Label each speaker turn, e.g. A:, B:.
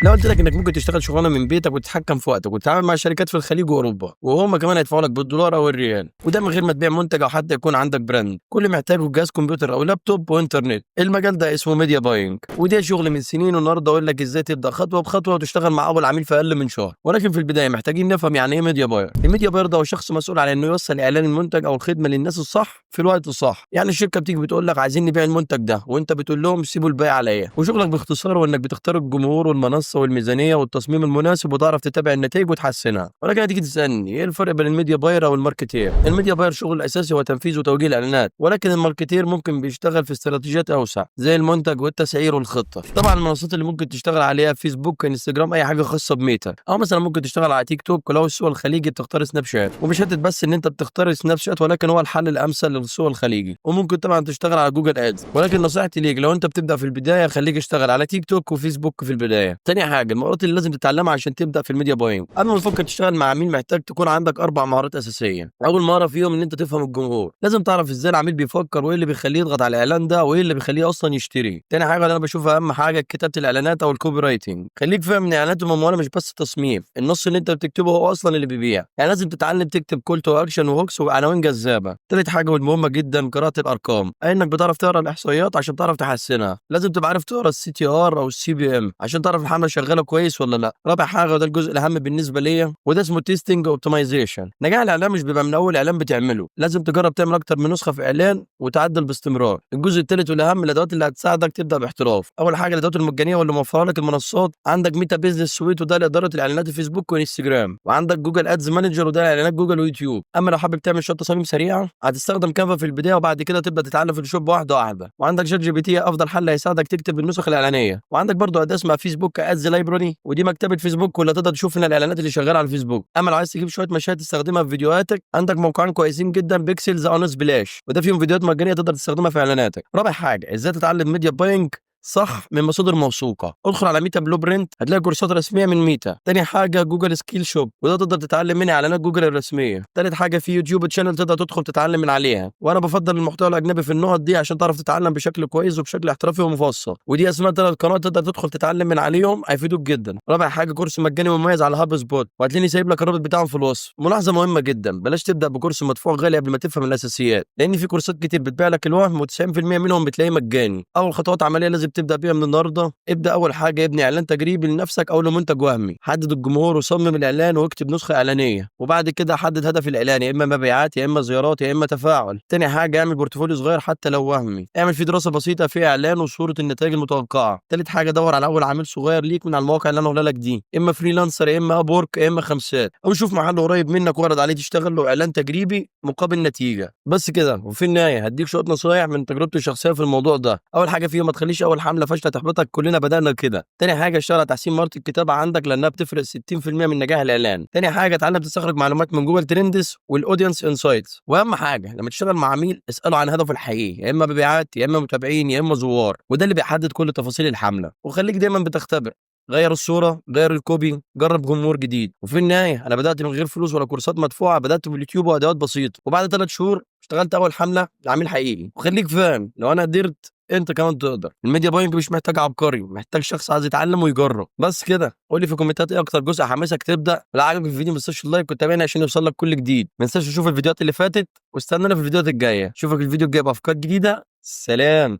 A: لو قلت لك انك ممكن تشتغل شغلانه من بيتك وتتحكم في وقتك وتتعامل مع شركات في الخليج واوروبا وهم كمان هيدفعوا لك بالدولار او الريال، وده من غير ما تبيع منتج او حتى يكون عندك براند، كل اللي محتاجه جهاز كمبيوتر او لابتوب وانترنت. المجال ده اسمه ميديا باينج، وده شغل من سنين، والنهارده اقول لك ازاي تبدا خطوه بخطوه وتشتغل مع اول عميل في اقل من شهر. ولكن في البدايه محتاجين نفهم يعني ايه ميديا باير. الميديا باير ده هو شخص مسؤول عن انه يوصل اعلان المنتج او الخدمه للناس الصح في الوقت الصح. يعني الشركه بتيجي بتقول لك عايزين نبيع المنتج ده، وانت بتقول لهم سيبوا البيع عليا. وشغلك باختصار هو انك بتختار الجمهور والمنصه والميزانيه والتصميم المناسب وتعرف تتابع النتائج وتحسنها. ولكن هتيجي تسالني ايه الفرق بين الميديا باير او الماركتير؟ الميديا باير شغل الاساسي هو تنفيذ وتوجيه الاعلانات، ولكن الماركتير ممكن بيشتغل في استراتيجيات اوسع زي المنتج والتسعير والخطه. طبعا المنصات اللي ممكن تشتغل عليها فيسبوك، انستجرام، اي حاجه خاصه بميتا، او مثلا ممكن تشتغل على تيك توك. ولو السوق الخليجي بتختار سناب شات. ومش بس ان انت بتختار سناب شات، ولكن هو الحل الامثل للسوق الخليجي. وممكن طبعا تشتغل على جوجل ادز، ولكن نصيحتي ليك لو انت بتبدا في البدايه خليك اشتغل على تيك توك وفيسبوك في البدايه. تاني حاجه المهارات اللي لازم تتعلمها عشان تبدا في الميديا باينج. قبل ما تفكر تشتغل مع عميل محتاج تكون عندك 4 مهارات اساسيه. اول مهاره فيهم ان انت تفهم الجمهور. لازم تعرف ازاي العميل بيفكر، وايه اللي بيخليه يضغط على الاعلان ده، وايه اللي بيخليه اصلا يشتري. تاني حاجه اللي انا بشوفها اهم حاجه كتابه الاعلانات او الكوبي رايتنج. خليك فاهم ان الاعلانات المموله مش بس تصميم، النص اللي انت بتكتبه هو اصلا اللي بيبيع. يعني لازم تتعلم تكتب كول تو اكشن وهوكس وعناوين جذابه. تالت حاجه والمهمه جدا قراءه الارقام، اي انك بتعرف تقرا الاحصائيات عشان تعرف تحسنها. لازم تبقى عارف تقرا السي تي ار او السي بي ام عشان تعرف الحمله شغاله كويس ولا لا. رابع حاجه وده الجزء الاهم بالنسبه ليا، وده اسمه تيستنج اوبتمايزيشن. نجاح الاعلان مش بيبقى من اول اعلان بتعمله، لازم تجرب تعمل اكتر من نسخه في اعلان وتعدل باستمرار. الجزء الثالث والاهم الادوات اللي هتساعدك تبدا باحتراف. اول حاجه الادوات المجانيه واللي موفره لك المنصات. عندك ميتا بيزنس سويت وده لاداره الاعلانات في فيسبوك وانستجرام، وعندك جوجل ادز مانجر وده لاعلانات جوجل ويوتيوب. اما لو حابب تعمل شويه تصاميم سريعه هتستخدم كانفا في البدايه، وبعد كده تبدا تتعلم فوتوشوب واحده واحده. وعندك شات جي بي تي افضل حل هيساعدك تكتب النسخ الاعلانيه. وعندك برضو اداه اسمها فيسبوك ادز لايبراري، ودي مكتبه فيسبوك ولا تقدر تشوف هنا الاعلانات اللي شغاله على الفيسبوك. اما لو عايز تجيب شويه مشاهد تستخدمها في فيديوهاتك عندك موقعين كويسين جدا، بيكسلز او سبلاش، وده فيهم فيديوهات مجانيه تقدر تستخدمها في اعلاناتك. رابع حاجه ازاي تتعلم ميديا باينج صح من مصادر موثوقه. ادخل على ميتا بلو برنت هتلاقي كورسات رسميه من ميتا. تاني حاجه جوجل سكيل شوب، وده تقدر تتعلم من اعلانات جوجل الرسميه. تالت حاجه في يوتيوب تشانل تقدر تدخل تتعلم من عليها، وانا بفضل المحتوى الاجنبي في النقط دي عشان تعرف تتعلم بشكل كويس وبشكل احترافي ومفصل. ودي اسمها 3 قنوات تقدر تدخل تتعلم من عليهم هيفيدوك جدا. رابع حاجه كورس مجاني مميز على هاب سبوت، وهتلاقيني سايب لك الرابط بتاعهم في الوصف. ملاحظه مهمه جدا بلاش تبدا بكورس مدفوع غالي قبل ما تفهم الاساسيات، لان في كورسات كتير بتبيع لك الوهم و90% منهم بتلاقيه مجاني. اول خطوات عمليه لازم تبدا بيها من النهارده. ابدا اول حاجه ابني اعلان تجريبي لنفسك او لمنتج وهمي. حدد الجمهور وصمم الاعلان واكتب نسخه اعلانيه، وبعد كده حدد هدف الاعلان، يا اما مبيعات يا اما زيارات يا اما تفاعل. تاني حاجه اعمل بورتفوليو صغير حتى لو وهمي، اعمل فيه دراسه بسيطه فيه اعلان وصوره النتائج المتوقعه. تالت حاجه دور على اول عميل صغير ليك من على المواقع اللي انا هقولها لك دي، اما فريلانسر يا اما اب وورك يا اما خمسات، او شوف محل قريب منك واعرض عليه تشتغل له اعلان تجريبي مقابل نتيجه. بس كده. وفي النهايه هديك شويه نصايح من تجربتي الشخصيه في الموضوع ده. اول حاجه فيهم ما تخليش اول حمله فاشله تحبطك، كلنا بدانا كده. تاني حاجه اشتغل على تحسين مهاره الكتابه عندك لانها بتفرق 60% من نجاح الاعلان. تاني حاجه اتعلم تستخرج معلومات من جوجل ترندز والاودينس انسايتس. واهم حاجه لما تشتغل مع عميل اساله عن هدفه الحقيقي، يا اما مبيعات يا اما متابعين يا اما زوار، وده اللي بيحدد كل تفاصيل الحمله. وخليك دايما بتختبر، غير الصوره غير الكوبي جرب جمهور جديد. وفي النهايه انا بدات من غير فلوس ولا كورسات مدفوعه، بدات باليوتيوب وادوات بسيطه، وبعد 3 شهور اشتغلت اول حمله لعميل حقيقي. وخليك فاهم لو انا قدرت انت كمان تقدر. الميديا باينج مش محتاج عبقري، محتاج شخص عايز يتعلم ويجرب. بس كده. قول لي في الكومنتات ايه اكتر جزء حماسك تبدا. لو عجبك الفيديو ما تنساش اللايك وتابعني عشان يوصل لك كل جديد. ما تنساش تشوف الفيديوهات اللي فاتت واستنانا في الفيديوهات الجايه. اشوفك الفيديو الجاي بافكار جديده. سلام.